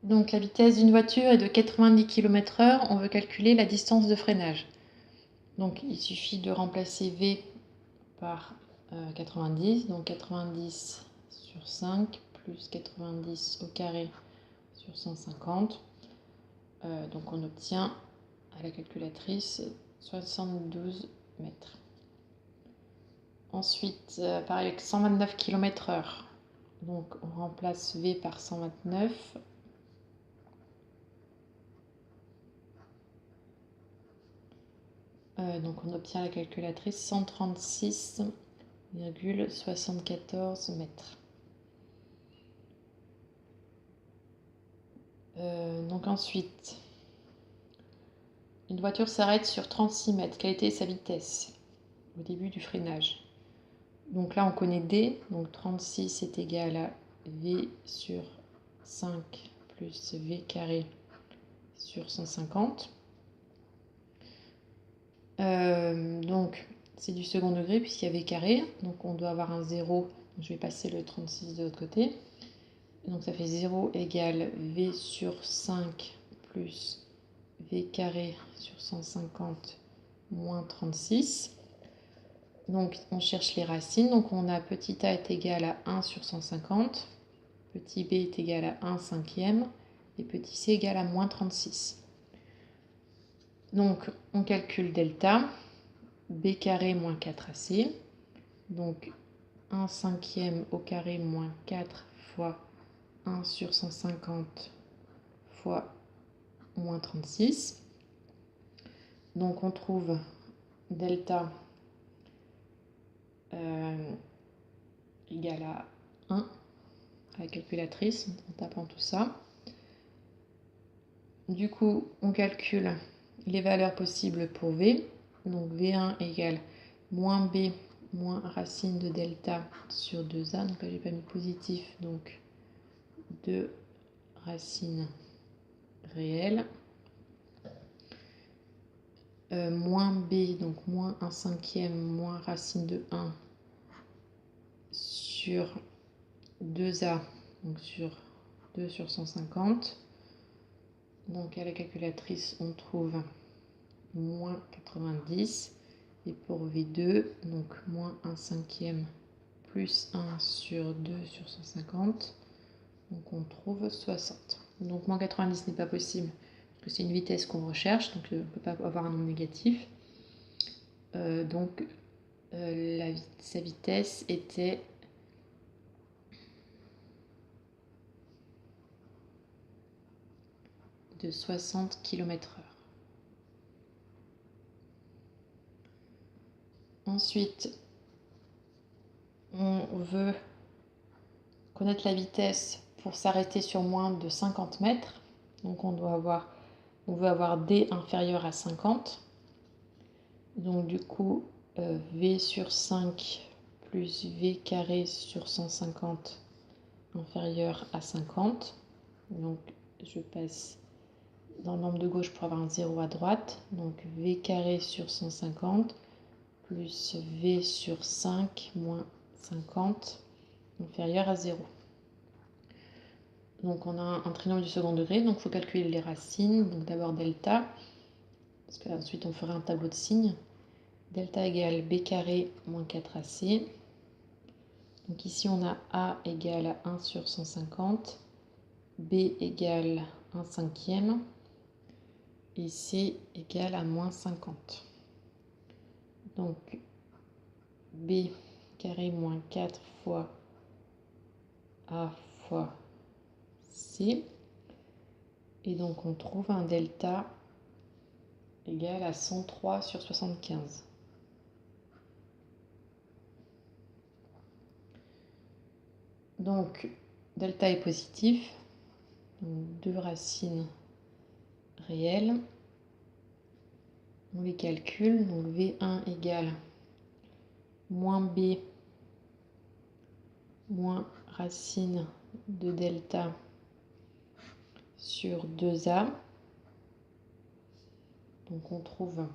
Donc la vitesse d'une voiture est de 90 km/h, on veut calculer la distance de freinage. Donc il suffit de remplacer V par 90, donc 90 sur 5 plus 90 au carré sur 150. Donc on obtient à la calculatrice 72 mètres. Ensuite, pareil avec 129 km/h. Donc on remplace V par 129. Donc on obtient à la calculatrice 136,74 mètres. Donc ensuite, une voiture s'arrête sur 36 mètres. Quelle était sa vitesse au début du freinage? Donc là on connaît D, donc 36 est égal à V sur 5 plus V carré sur 150. Donc c'est du second degré puisqu'il y a V carré, donc on doit avoir un 0, je vais passer le 36 de l'autre côté. Donc ça fait 0 égale V sur 5 plus V carré sur 150 moins 36. Donc on cherche les racines, donc on a petit a est égal à 1 sur 150, petit b est égal à 1 cinquième et petit c égal à moins 36. Donc on calcule delta, b carré moins 4ac, donc 1 cinquième au carré moins 4 fois 1 sur 150 fois moins 36. Donc on trouve delta égale à 1 à la calculatrice en tapant tout ça. Du coup, on calcule les valeurs possibles pour V. Donc V1 égale moins B moins racine de delta sur 2A. Donc là, j'ai pas mis positif, donc 2 racines réelles. Moins B, donc moins 1 cinquième moins racine de 1 sur 2A, donc sur 2 sur 150. Donc à la calculatrice, on trouve moins 90. Et pour V2, donc moins 1 cinquième plus 1 sur 2 sur 150. Donc on trouve 60. Donc moins 90 n'est pas possible, parce que c'est une vitesse qu'on recherche, donc on ne peut pas avoir un nombre négatif. Sa vitesse était de 60 km/h. Ensuite, on veut connaître la vitesse pour s'arrêter sur moins de 50 mètres. Donc on veut avoir D inférieur à 50. Donc du coup, V sur 5 plus V carré sur 150 inférieur à 50. Donc je passe dans le nombre de gauche pour avoir un 0 à droite. Donc V carré sur 150 plus V sur 5 moins 50 inférieur à 0. Donc on a un trinomial du second degré, donc il faut calculer les racines. Donc d'abord delta, parce qu'ensuite on fera un tableau de signes. Delta égale B carré moins 4AC. Donc ici on a A égale à 1 sur 150, B égale 1 cinquième et C égale à moins 50. Donc B carré moins 4 fois A fois C. Et donc on trouve un delta égal à 103 sur 75. Donc delta est positif, donc 2 racines réelles. On les calcule, donc V1 égale moins B moins racine de delta sur 2A. Donc on trouve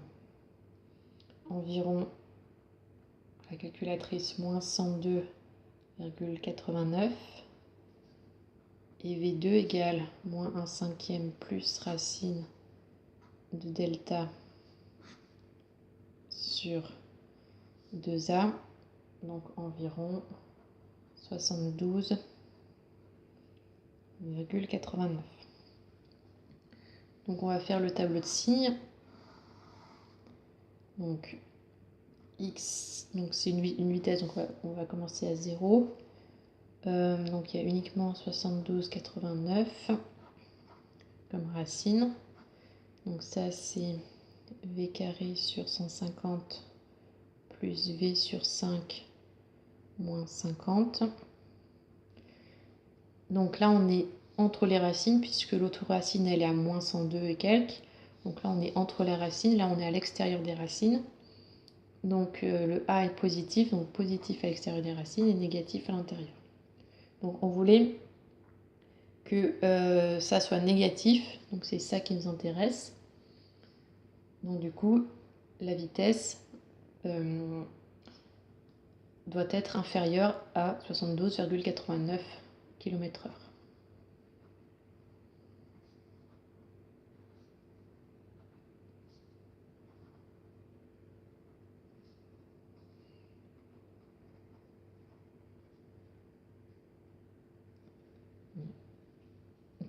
environ, la calculatrice, moins 102,89. Et V2 égale moins 1/5 plus racine de delta sur 2A, donc environ 72,89. Donc on va faire le tableau de signes. Donc x, donc c'est une vitesse, donc on va commencer à 0. Donc il y a uniquement 72,89 comme racine. Donc ça c'est v carré sur 150 plus v sur 5 moins 50. Donc là on est entre les racines puisque l'autre racine elle est à moins 102 et quelques. Donc là on est entre les racines, là on est à l'extérieur des racines. Donc le A est positif, donc positif à l'extérieur des racines et négatif à l'intérieur. Donc on voulait que ça soit négatif, donc c'est ça qui nous intéresse. Donc du coup, la vitesse doit être inférieure à 72,89 km/h.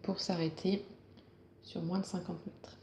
Pour s'arrêter sur moins de 50 mètres.